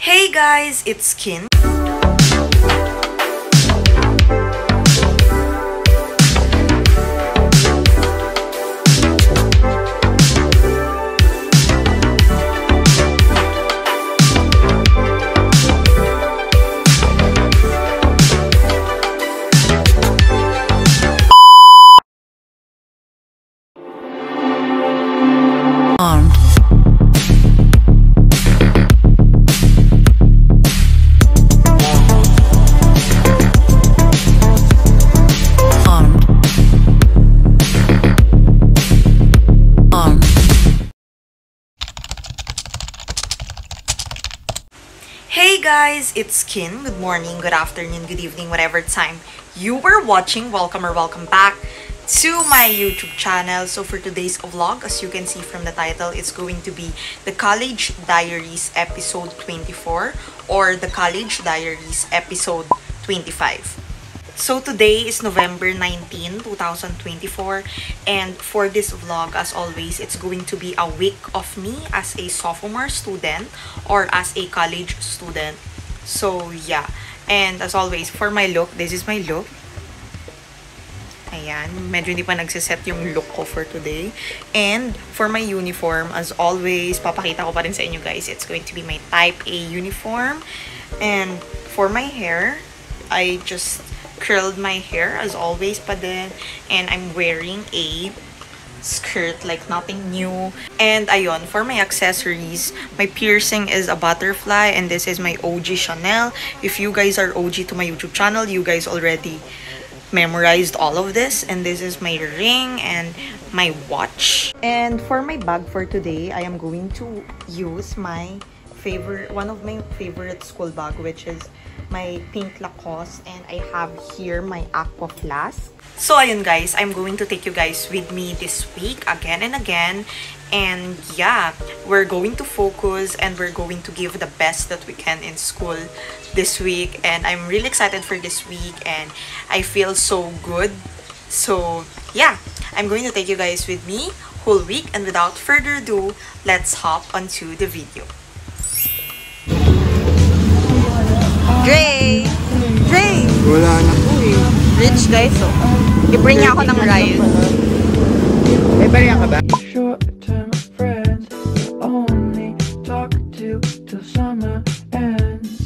Hey guys, it's Kin. Hey guys, it's Kin. Good morning, good afternoon, good evening, whatever time you were watching. Welcome or welcome back to my YouTube channel. So for today's vlog, as you can see from the title, it's going to be the College Diaries episode 24 or the College Diaries episode 25. So today is November 19, 2024, and for this vlog, as always, it's going to be a week of me as a sophomore student or as a college student. So yeah, and as always, for my look, this is my look. Ayan, medyo hindi pa nagsiset yung look ko for today. And for my uniform, as always, papakita ko pa rin sa inyo guys, it's going to be my type A uniform. And for my hair, I just curled my hair as always pa din, and I'm wearing a skirt like nothing new. And ayon, for my accessories, my piercing is a butterfly, and this is my OG Chanel. If you guys are OG to my YouTube channel, you guys already memorized all of this. And this is my ring and my watch. And for my bag for today, I am going to use my one of my favorite school bag, which is my pink Lacoste, and I have here my aqua flask. So ayun guys, I'm going to take you guys with me this week again and again, and yeah, we're going to focus and we're going to give the best that we can in school this week. And I'm really excited for this week, and I feel so good. So yeah, I'm going to take you guys with me whole week, and without further ado, let's hop onto the video. Dre! Wala na po eh. Rich guys, so i-bring niya ako ng rice. May bariya ka ba? Short-term friends only talk to till summer ends.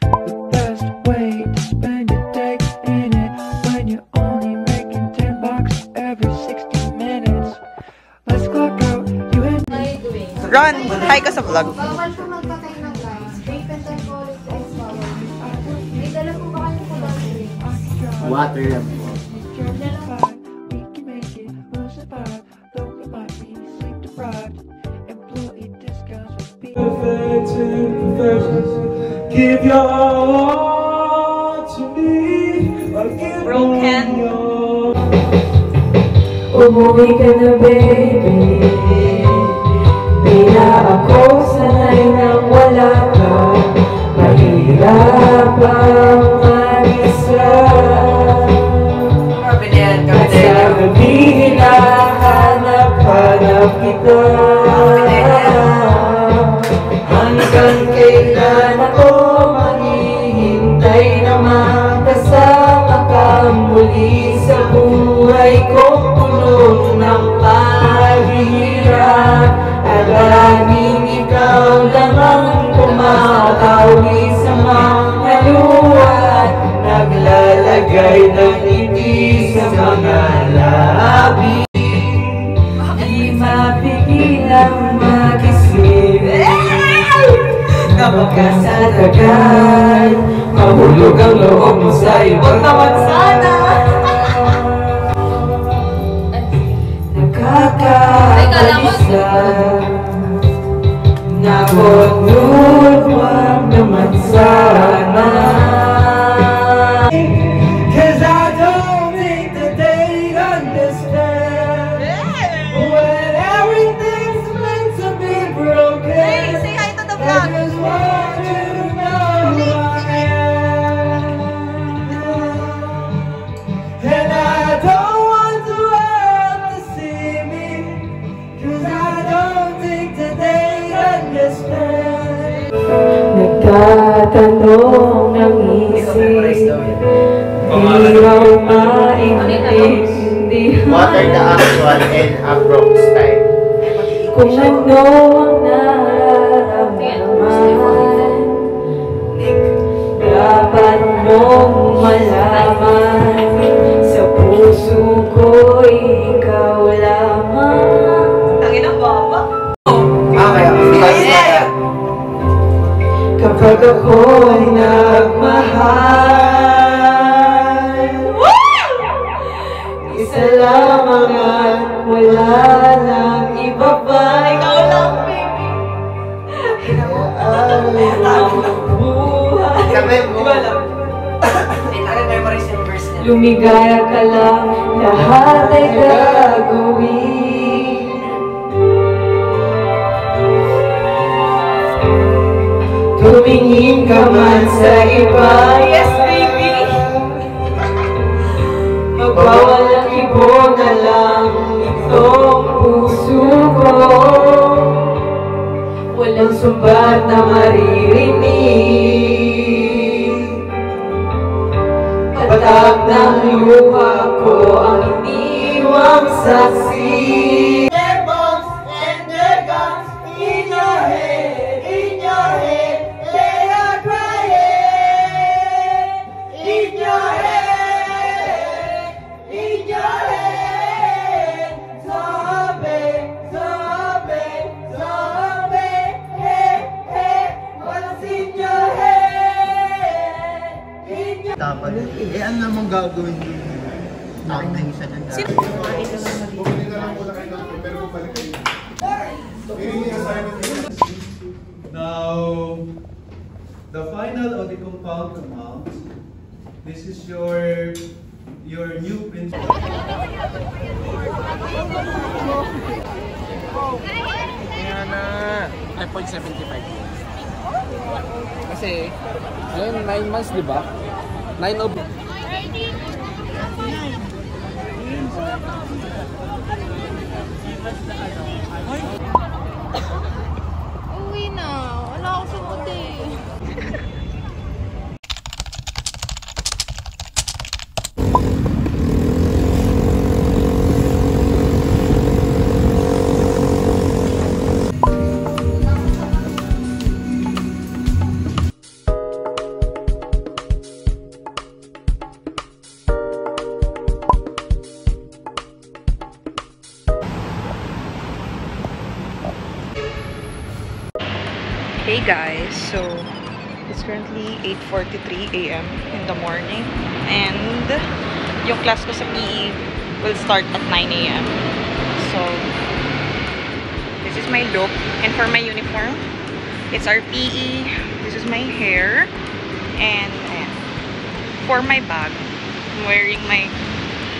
The best way to spend your day in it when you're only making $10 every 60 minutes. Let's clock out, you and me. Ron, hi ka sa vlog. Water lang po. We can make it, we'll survive. Though we might be sleep deprived. Employee discounts will be perfect imperfections. Give your all to me. Broken. Umuwi ka na baby. Di na ako sanay nang wala ka. Mahirap ang mag-isa. At sa gabi hinahanap-hanap kita. Hanggang kailan ako maghihintay na makasama ka muli sa buhay kong puno ng paghihirap. At laging ikaw lang ang kumakawi sa mga luha, naglalagay ng ngiti sa mga labi. Di mapigilang mag-isip na baka sa tagal mahulog ang loob mo sa ibang naman sana. Nakakakalisa na huwag naman sana. Cause I don't think that they understand when everything's meant to be broken. Hey, say hi to the vlog. I just want you to know who I am. And I don't want the world to see me, cause I don't think that they understand. Nagtatanong ng isip, di raw maintindihan. What are the actual and approx style? Kung ano ang nararamdaman, dapat mong malaman. Sa puso ko'y ikaw lamang. Tangin ang baba. Kapag ako'y nagmahal, isa lamang at wala nang iba pa. Ikaw lang, baby. Ang buhay. Lumigaya ka lang, lahat ay gagawin. Tumingin ka man sa iba, yes baby. Magwawalang ibo na lang itong puso ko. Walang sumbat na maririnig. Patag ng luha ko ang iniwang saksi. Their bones and their guns in your head, in your head. They are crying in your head, in your head. Zombie, zombie, zombie. Hey, hey, what's in your head? In your Dapat. Ano namang gagawin din? Aking na isa na dahil. Now, the final of the compound amounts. This is your new principal. Kaya na 5.75. Kasi, ngayon 9 months, di ba? 9 of... Uwi na. Wala ako sa puti. Hey guys, so it's currently 8:43 a.m. in the morning and yung class ko sa PE will start at 9 a.m. So this is my look, and for my uniform, it's our PE. This is my hair, and for my bag, I'm wearing my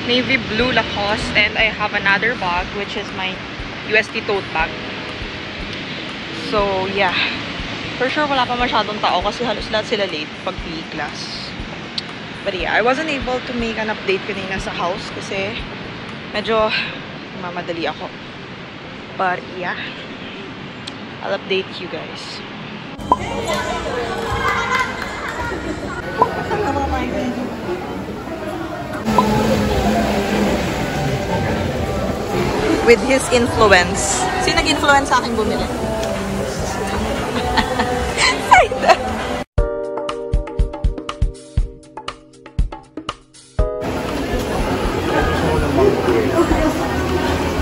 navy blue Lacoste, and I have another bag which is my UST tote bag. So yeah. For sure, wala pa masyadong tao kasi halos lahat sila late pag PE class. But yeah, I wasn't able to make an update kanina sa house kasi medyo mamadali ako. But yeah, I'll update you guys. With his influence. Sino nag-influence sa akin bumili?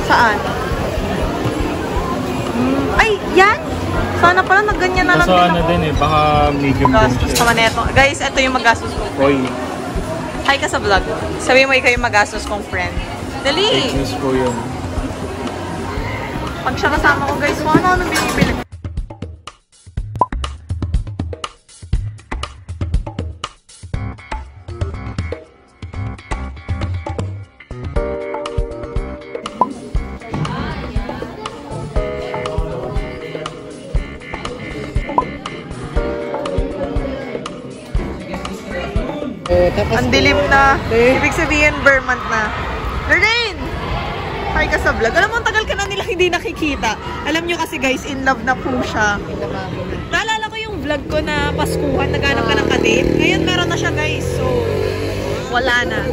Saan? Ay, yan! Sana pala nagganyan na lang So din ano ako. din eh, baka medium din Gastos siya. naman ito. Guys, ito yung magastos kong Oy, Hi ka sa vlog. Sabi mo ikaw yung magastos kong friend. Dali! fake news po yun. Pag siya kasama ko guys, kung ano binibili. Ang dilim na. Ibig sabihin, Vermont na. Lorraine! Hi ka sa vlog. Alam mo, ang tagal ka na nila hindi nakikita. Alam nyo kasi guys, in love na po siya. Naalala ko yung vlog ko na Paskuhan, naghanap ka ng kadate. Ngayon meron na siya guys, so wala na.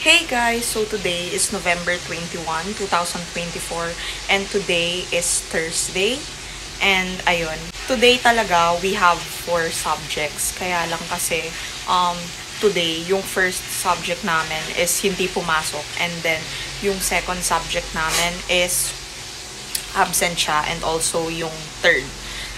Hey guys! So today is November 21, 2024 and today is Thursday. And ayun, today talaga we have 4 subjects. Kaya lang kasi today yung first subject namin is hindi pumasok and then yung second subject namin is absent siya and also yung third.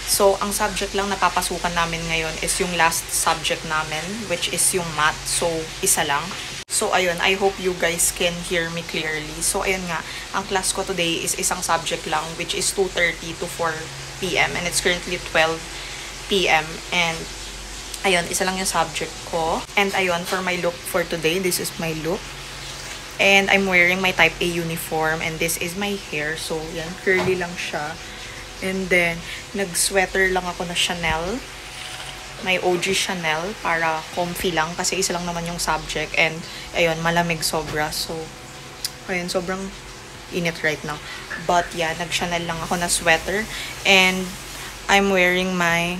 So ang subject lang na papasukan namin ngayon is yung last subject namin which is yung math. So isa lang. So, ayun, I hope you guys can hear me clearly. So, ayun nga, ang class ko today is isang subject lang, which is 2:30 to 4 p.m. And it's currently 12 p.m. And, ayun, isa lang yung subject ko. And, ayun, for my look for today, this is my look. And, I'm wearing my type A uniform. And, this is my hair. So, yan, curly lang siya. And then, nag-sweater lang ako na Chanel. May OG Chanel para comfy lang kasi isa lang naman yung subject and ayun, malamig sobra. So, ayun, sobrang init right now. But yeah, nag-Chanel lang ako na sweater and I'm wearing my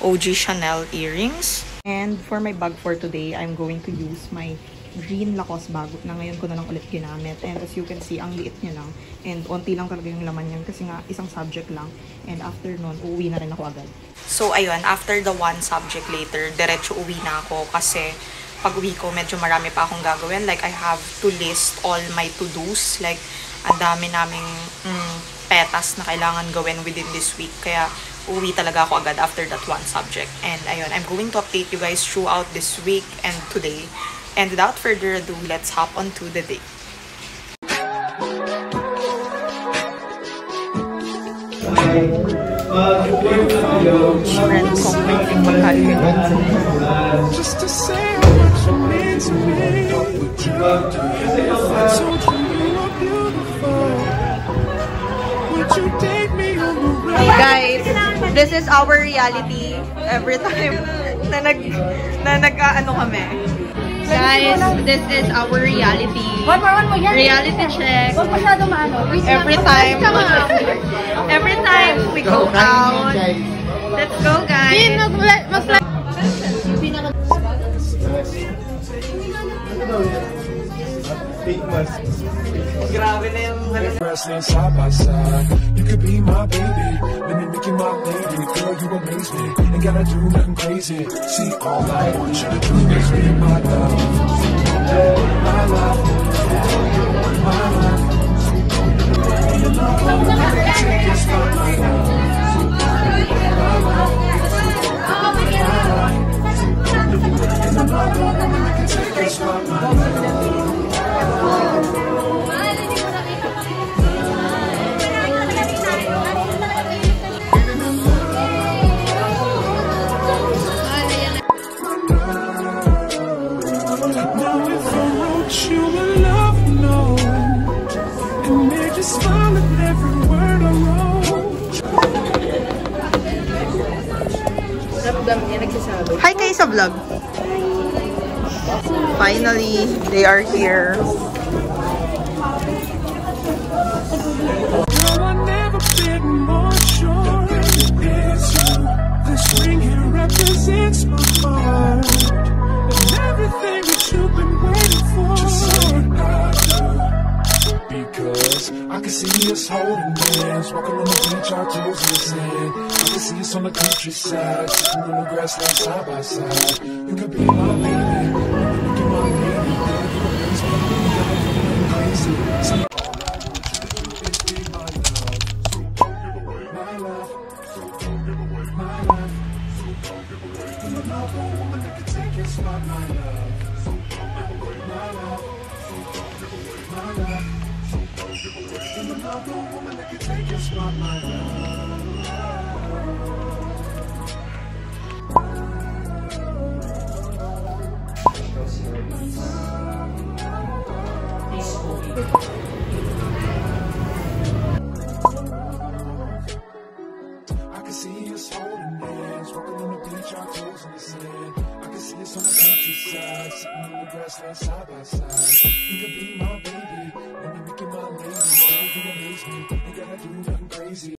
OG Chanel earrings. And for my bag for today, I'm going to use my green Lacoste bag na ngayon ko na lang ulit ginamit. And as you can see, ang liit niya lang. And onti lang talaga yung laman niyan kasi nga isang subject lang. And after nun, uuwi na rin ako agad. So, ayun, after the one subject later, diretso uwi na ako kasi pag uwi ko, medyo marami pa akong gagawin. Like, I have to list all my to-dos. Like, ang dami naming petas na kailangan gawin within this week. Kaya, uwi talaga ako agad after that one subject. And ayun, I'm going to update you guys throughout this week and today. And without further ado, let's hop on to the day. Just to say how much you mean to me. So true, you're beautiful. Would you take me on the road? Guys, this is our reality every time na nag-ano kami. Guys, this is our reality. Reality check. Every time we go out. Let's go, guys. Wrestling side by side. You could be my baby. Let me make you my lady. Girl, you amaze me. Ain't gotta do nothing crazy. See, all I want you to do is be my love. My love. My love. You know, take it, start my love. My love. And I'm not the woman that can take it, start my love. Hi kayo sa vlog. Finally, they are here. This ring here represents my heart and everything that you've been waiting for. Just say I do, because I can see us holding hands, walking on the beach, our toes in the sand. I can see us on the countryside, sitting on the grass like side by side. You could be my lady, you could be my lady. Crazy. So see us holding hands, walking on the beach, our toes in the sand. I can see us on the countryside. ride, sitting in the grassland side by side. You could be my baby, when you're making my lady. Girl, you amaze me, ain't gotta do nothing crazy.